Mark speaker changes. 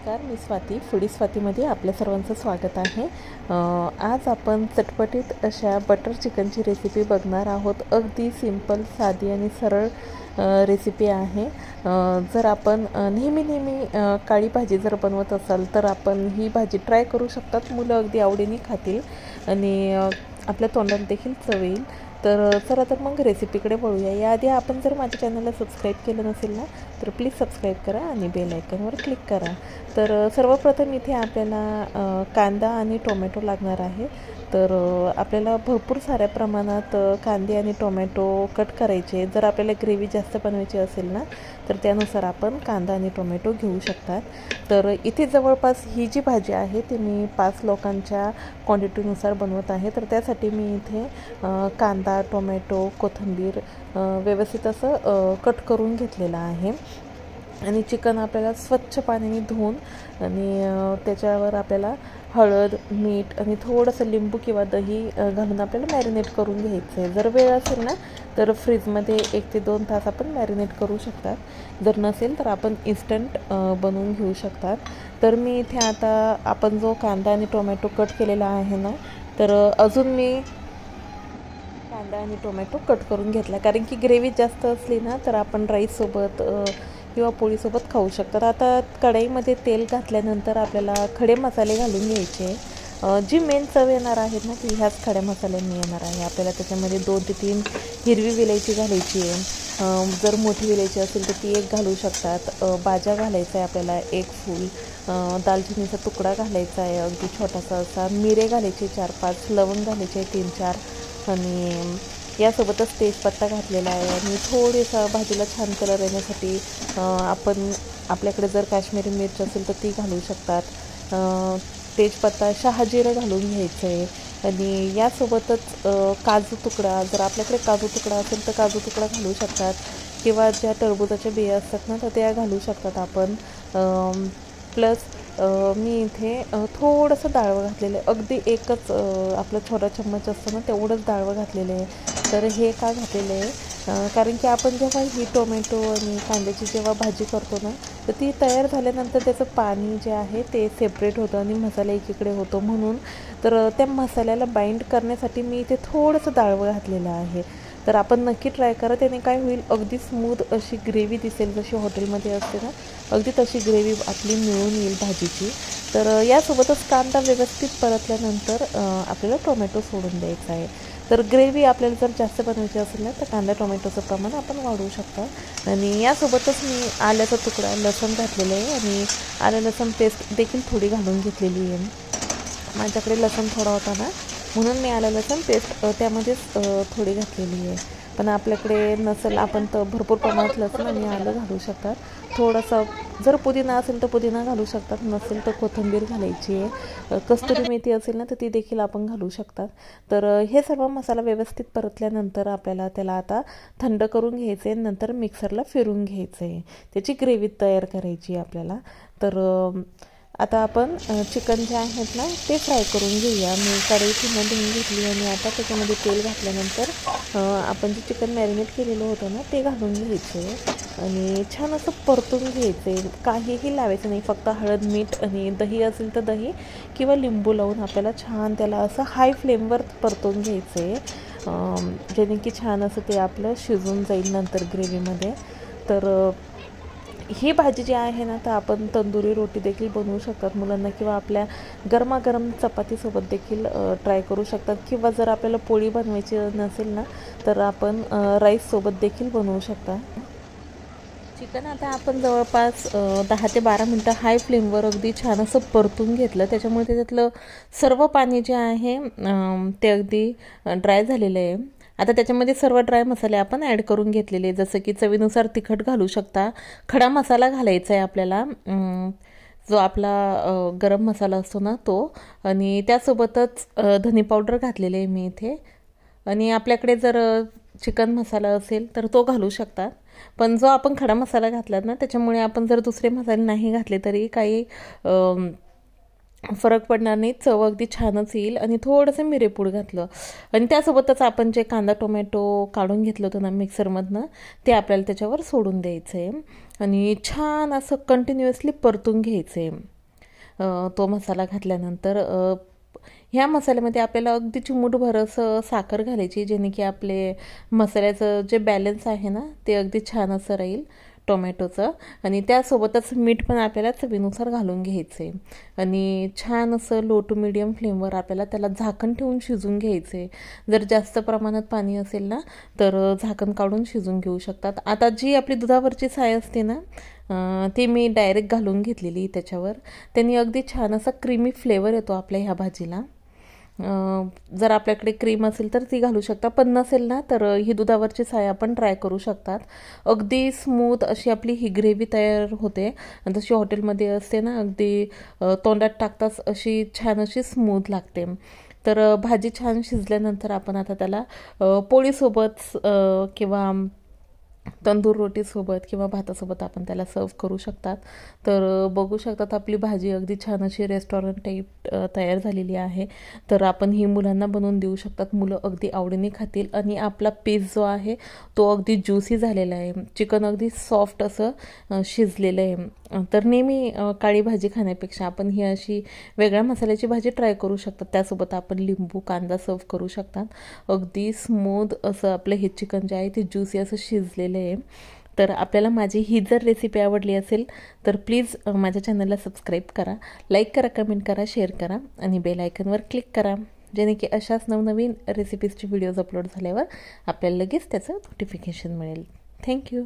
Speaker 1: नमस्कार, मी स्वाती. फूडी स्वातीमध्ये आपल्या सर्वांचं स्वागत आहे. आज आपण चटपटीत अशा बटर चिकनची रेसिपी बघणार आहोत. अगदी सिंपल, साधी आणि सरळ रेसिपी आहे. जर आपण नेहमी काळी भाजी जर बनवत असाल तर आपण ही भाजी ट्राय करू शकतात. मुलं अगदी आवडीने खातील आणि आपल्या तोंडाला देखील चव येईल. तर चला तर मग रेसिपीकडे वळूया. याआधी आपण जर माझ्या चॅनलला सबस्क्राईब केलं नसेल ना तर प्लीज सबस्क्राईब करा आणि बेल आयकॉनवर क्लिक करा. तर सर्वप्रथम इथे आपल्याला कांदा आणि टोमॅटो लागणार आहे. तर आपल्याला भरपूर साऱ्या प्रमाणात कांदे आणि टोमॅटो कट करायचे. जर आपल्याला ग्रेव्ही जास्त बनवायची असेल ना तर त्यानुसार आपण कांदा आणि टोमॅटो घेऊ शकतात. तर इथे जवळपास ही जी भाजी आहे ती मी 5 लोकांच्या क्वांटिटीनुसार बनवत आहे. तर त्यासाठी मी इथे कांदा, टोमॅटो, कोथिंबीर व्यवस्थित असं कट करून घेतलेलं आहे. आणि चिकन आपल्याला स्वच्छ पाण्याने धुवून आणि त्याच्यावर आपल्याला हळद, मीठ आणि थोडंसं लिंबू किंवा दही घालून आपल्याला मॅरिनेट करून घ्यायचं आहे. जर वेळ असेल ना तर फ्रीजमध्ये 1 ते 2 तास आपण मॅरिनेट करू शकतात. जर नसेल तर आपण इन्स्टंट बनवून घेऊ शकतात. तर मी इथे आता आपण जो कांदा आणि टोमॅटो कट केलेला आहे ना तर अजून मी कांदा आणि टोमॅटो कट करून घेतला, कारण की ग्रेव्ही जास्त असली ना तर आपण राईससोबत किंवा पोळीसोबत खाऊ शकतात. आता कढईमध्ये तेल घातल्यानंतर आपल्याला खडे मसाले घालून घ्यायचे. जी मेन चव येणार आहेत ना ती ह्याच खड्या मसाल्यांनी येणार आहे. आपल्याला त्याच्यामध्ये 2 ते 3 हिरवी विलायची घालायची आहे. जर मोठी विलायची असेल तर ती 1 घालू शकतात. बाजा घालायचा आहे आपल्याला 1 फूल. दालचिनीचा तुकडा घालायचा आहे अगदी छोटासा असा. मिरे घालायचे 4-5. लवंग घालायचे 3-4 आणि यासोबतच तेजपत्ता घातलेला आहे. आणि थोडीसा भाजीला छान कलर येण्यासाठी आपण आपल्याकडे जर काश्मीरी मिरची असेल तर ती घालू शकतात. तेजपत्ता, शहाजिरं घालून घ्यायचं आहे. आणि यासोबतच काजू तुकडा, जर आपल्याकडे काजू तुकडा असेल तर काजू तुकडा घालू शकतात किंवा ज्या टरबूजाच्या बिया असतात ना तर त्या घालू शकतात आपण. प्लस मी इथे थोडंसं डाळवं घातलेलं आहे. अगदी 1च आपलं छोटा चम्मच असतो ना तेवढंच डाळवं घातलेलं आहे. तर हे का घातलेलं आहे कारण की आपण जेव्हा ही टोमॅटो आणि कांद्याची जेव्हा भाजी करतो ना तर ती तयार झाल्यानंतर त्याचं पाणी जे आहे ते सेपरेट होतं आणि मसाला एकीकडे होतो. म्हणून तर त्या मसाल्याला बाइंड करण्यासाठी मी इथे थोडंसं डाळवं घातलेलं आहे. तर आपण नक्की ट्राय करा. त्याने काय होईल, अगदी स्मूथ अशी ग्रेव्ही दिसेल. जशी हॉटेलमध्ये असते ना अगदी तशी ग्रेव्ही आपली मिळून येईल भाजीची. तर यासोबतच कांदा व्यवस्थित परतल्यानंतर आपल्याला टोमॅटो सोडून द्यायचा आहे. तर ग्रेव्ही आपल्याला जर जास्त बनवायची असेल ना तर कांदा टोमॅटोचं प्रमाण आपण वाढवू शकता. आणि यासोबतच मी आल्याचा तुकडा, लसूण घातलेलं आहे आणि आलं लसूण पेस्ट देखील थोडी घालून घेतलेली आहे. माझ्याकडे लसूण थोडा होता ना म्हणून मी आलं लसूण पेस्ट त्यामध्येच थोडी घातलेली आहे. पण आपल्याकडे नसेल आपण तर भरपूर प्रमाणात लसूण आणि आलं घालू शकतात. थोडंसं जर पुदिना असेल तर पुदिना घालू शकतात, नसेल तर कोथिंबीर घालायची आहे. कस्तुरी मेथी असेल ना तर ती देखील आपण घालू शकतात. तर हे सर्व मसाला व्यवस्थित परतल्यानंतर आपल्याला त्याला आता थंड करून घ्यायचं आहे. नंतर मिक्सरला फिरून घ्यायचं आहे. त्याची ग्रेव्ही तयार करायची आहे आपल्याला. तर आता आपण चिकन जे आहेत ना ते फ्राय करून घेऊया. मी कढई पुन्हा धुवून घेतली आणि आता त्याच्यामध्ये तेल घातल्यानंतर आपण जे चिकन मॅरिनेट केलेलं होतं ना ते घालून घ्यायचं आणि छान असं परतून घ्यायचं आहे. काहीही लावायचं नाही, फक्त हळद, मीठ आणि दही असेल तर दही किंवा लिंबू लावून आपल्याला छान त्याला असं हाय फ्लेमवर परतून घ्यायचं आहे. जेणे की छान असं ते आपलं शिजून जाईल नंतर ग्रेव्हीमध्ये. तर ही भाजी जी आहे ना तर आपण तंदुरी रोटी देखील बनवू शकतात मुलांना किंवा आपल्या गरमागरम चपातीसोबत देखील ट्राय करू शकतात. किंवा जर आपल्याला पोळी बनवायची नसेल ना तर आपण राईससोबत देखील बनवू शकता. चिकन आता आपण जवळपास 10 ते 12 मिनटं हाय फ्लेमवर अगदी छान असं परतून घेतलं. त्याच्यामुळे त्याच्यातलं सर्व पाणी जे आहे ते अगदी ड्राय झालेलं आहे. आता त्याच्यामध्ये सर्व ड्राय मसाले आपण ॲड करून घेतलेले, जसं की चवीनुसार तिखट घालू शकता. खडा मसाला घालायचा आहे आपल्याला, जो आपला गरम मसाला असतो ना तो. आणि त्यासोबतच धनी पावडर घातलेले आहे मी इथे. आणि आपल्याकडे जर चिकन मसाला असेल तर तो घालू शकतात. पण जो आपण खडा मसाला घातला ना त्याच्यामुळे आपण जर दुसरे मसाले नाही घातले तरी काही फरक पडणार नाही. चव अगदी छानच येईल. आणि थोडंसं मिरेपूड घातलं आणि त्यासोबतच आपण जे कांदा टोमॅटो काढून घेतलं होतं ना मिक्सरमधनं ते आपल्याला त्याच्यावर सोडून द्यायचं आहे आणि छान असं कंटिन्युअसली परतून घ्यायचं आहे. तो मसाला घातल्यानंतर ह्या मसाल्यामध्ये आपल्याला अगदी चिमूटभर असं साखर घालायची, जेणे की आपले मसाल्याचं जे बॅलन्स आहे ना ते अगदी छान असं राहील टोमॅटोचं. आणि त्यासोबतच मीठ पण आपल्याला चवीनुसार घालून घ्यायचं आहे. आणि छान असं लो टू मिडियम फ्लेमवर आपल्याला त्याला झाकण ठेवून शिजून घ्यायचं आहे. जर जास्त प्रमाणात पाणी असेल ना तर झाकण काढून शिजून घेऊ शकतात. आता जी आपली दुधावरची साय असते ना ती मी डायरेक्ट घालून घेतलेली त्याच्यावर. त्यांनी अगदी छान असा क्रीमी फ्लेवर येतो आपल्या ह्या भाजीला. जर आपल्याकडे क्रीम असेल तर ती घालू शकता, पण नसेल ना तर ही दुधावरची साय आपण ट्राय करू शकतात. अगदी स्मूथ अशी आपली ही ग्रेव्ही तयार होते. जशी हॉटेलमध्ये असते ना अगदी तोंडात टाकताच अशी छान अशी स्मूथ लागते. तर भाजी छान शिजल्यानंतर आपण आता त्याला पोळीसोबत किंवा तंदूर रोटीसोबत किंवा भातासोबत आपण त्याला सर्व करू शकतात. तर बघू शकतात आपली भाजी अगदी छान अशी रेस्टॉरंट टाईप तयार झालेली आहे. तर आपण ही मुलांना बनवून देऊ शकतात, मुलं अगदी आवडीने खातील. आणि आपला पीस जो आहे तो अगदी ज्युसी झालेला आहे, चिकन अगदी सॉफ्ट असं शिजलेलं आहे. तर नेहमी काळी भाजी खाण्यापेक्षा आपण ही अशी वेगळ्या मसाल्याची भाजी ट्राय करू शकतात. त्यासोबत आपण लिंबू कांदा सर्व करू शकतात. अगदी स्मूथ असं आपलं हे चिकन जे आहे ते ज्युसी असं शिजलेलं आहे. तर आपल्याला माझी ही जर रेसिपी आवडली असेल तर प्लीज माझ्या चॅनलला सबस्क्राईब करा, लाईक करा, कमेंट करा, शेअर करा आणि बेल आयकॉनवर क्लिक करा, जेणे की अशाच नवनवीन रेसिपीजचे व्हिडिओज अपलोड झाल्यावर आपल्याला लगेच त्याचं नोटिफिकेशन मिळेल. थँक्यू.